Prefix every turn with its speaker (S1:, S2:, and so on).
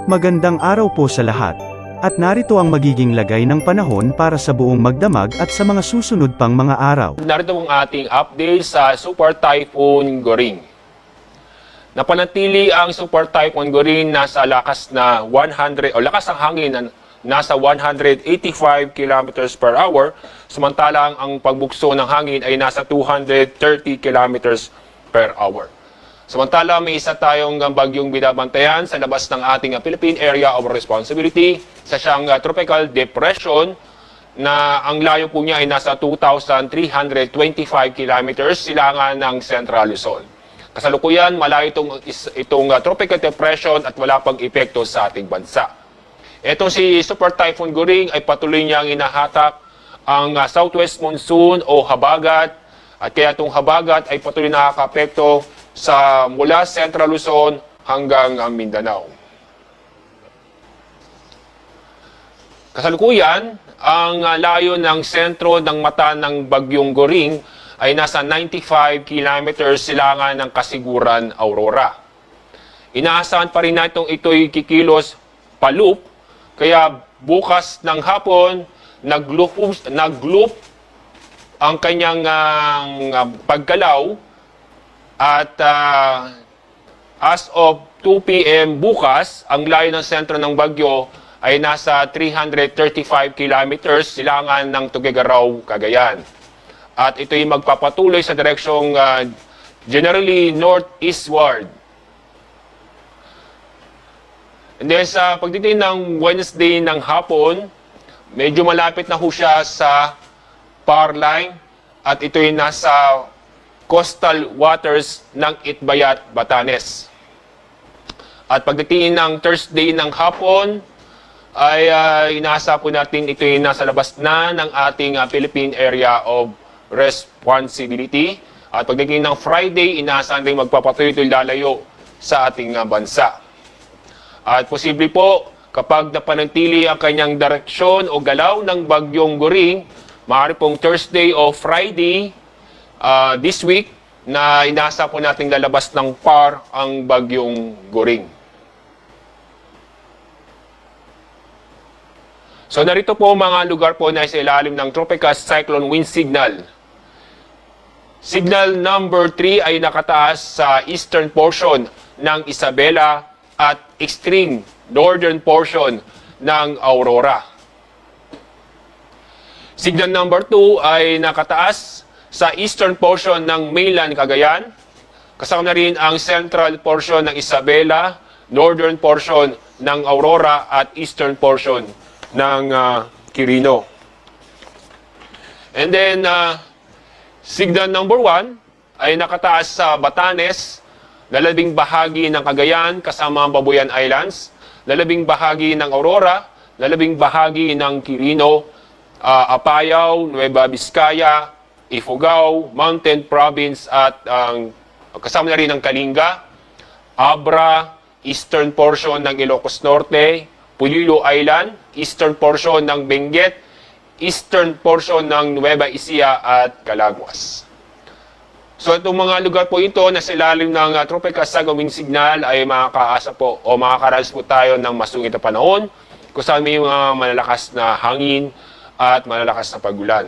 S1: Magandang araw po sa lahat. At narito ang magiging lagay ng panahon para sa buong magdamag at sa mga susunod pang mga araw.
S2: Narito ang ating update sa Super Typhoon Goring. Napanatili ang Super Typhoon Goring nasa lakas na 100 o lakas ng hangin na nasa 185 kilometers per hour, samantalang ang pagbukso ng hangin ay nasa 230 kilometers per hour. Samantala, may isa tayong bagyong binabantayan sa labas ng ating Philippine Area of Responsibility sa siyang tropical depression na ang layo po niya ay nasa 2,325 kilometers silangan ng Central Luzon. Kasalukuyan, malayo itong tropical depression at wala pang epekto sa ating bansa. Itong si Super Typhoon Goring ay patuloy niyang inahatak ang southwest monsoon o habagat, at kaya itong habagat ay patuloy nakaka-apekto sa mula Central Luzon hanggang Mindanao. Kasalukuyan, ang layo ng sentro ng mata ng bagyong Goring ay nasa 95 kilometers silangan ng Kasiguran, Aurora. Inaasahan pa rin natin ito'y kikilos pa-loop, kaya bukas ng hapon, nag-loop ang kanyang paggalaw. At as of 2 p.m. bukas, ang layo ng sentro ng bagyo ay nasa 335 kilometers silangan ng Tuguegarao, Cagayan. At ito'y magpapatuloy sa direksyong generally northeastward. And then sa pagdating ng Wednesday ng hapon, medyo malapit na ho siya sa power line at ito'y nasa coastal waters ng Itbayat, Batanes. At pagdating ng Thursday ng hapon, ay inaasa po natin ito'y nasa labas na ng ating Philippine Area of Responsibility. At pagdating ng Friday, inaasahan rin magpapatuloy ito'y lalayo sa ating bansa. At posible po, kapag napanatili ang kanyang direksyon o galaw ng bagyong Goring, maaari pong Thursday o Friday, this week, na inasa po natin lalabas ng PAR ang bagyong Goring. So narito po mga lugar po na sa ilalim ng Tropical Cyclone Wind Signal. Signal number 3 ay nakataas sa eastern portion ng Isabela at extreme northern portion ng Aurora. Signal number 2 ay nakataas sa eastern portion ng mainland Cagayan, kasama na rin ang central portion ng Isabela, northern portion ng Aurora at eastern portion ng Quirino. And then, signal number 1 ay nakataas sa Batanes, lalabing bahagi ng Cagayan kasama ang Babuyan Islands, lalabing bahagi ng Aurora, lalabing bahagi ng Quirino, Apayao, Nueva Vizcaya, Ifugao, Mountain Province at kasama na rin ang Kalinga, Abra, eastern portion ng Ilocos Norte, Pulilo Island, eastern portion ng Benguet, eastern portion ng Nueva Ecija at Calaguas. So itong mga lugar po ito na sa ilalim ng Tropical Cyclone Wind Signal ay makakaasa po o makakaranas po tayo ng masungit na panahon kung saan may mga malalakas na hangin at malalakas na pagulan.